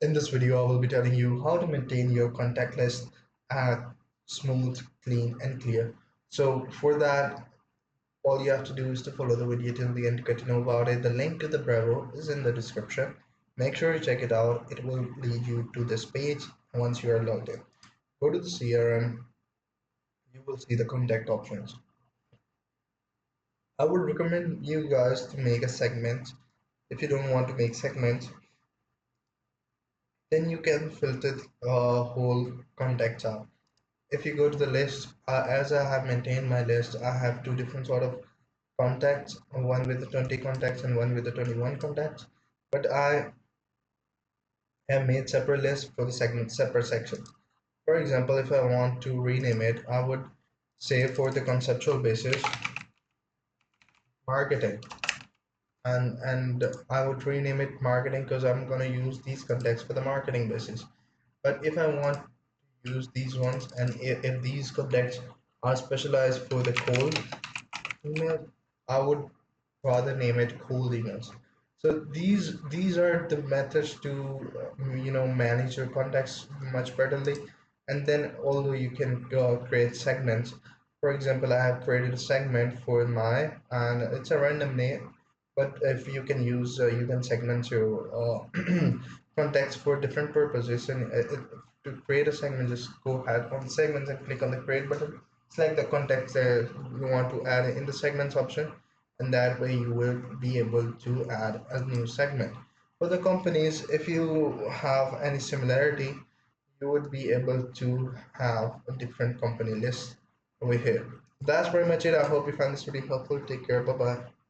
In this video, I will be telling you how to maintain your contact list smooth, clean, and clear. So for that, all you have to do is to follow the video till the end to get to know about it. The link to the Brevo is in the description. Make sure you check it out. It will lead you to this page once you are logged in. Go to the CRM, you will see the contact options. I would recommend you guys to make a segment. If you don't want to make segments, then you can filter the whole contacts out. If you go to the list, as I have maintained my list, I have two different sort of contacts, one with the 20 contacts and one with the 21 contacts. But I have made separate lists for the segment, separate sections. For example, if I want to rename it, I would say for the conceptual basis, marketing, and I would rename it marketing because I'm gonna use these contacts for the marketing basis. But if I want to use these ones, and if these contacts are specialized for the cold email, I would rather name it cold emails. So these are the methods to manage your contacts much betterly. And then although you can create segments. For example, I have created a segment for my, and it's a random name, but if you can use you can segment your contacts for different purposes. And to create a segment, just go ahead on segments and click on the create button. Select the contacts that you want to add in the segments option, and that way you will be able to add a new segment. For the companies, if you have any similarity, you would be able to have a different company list over here. That's pretty much it. I hope you found this really helpful. Take care. Bye bye.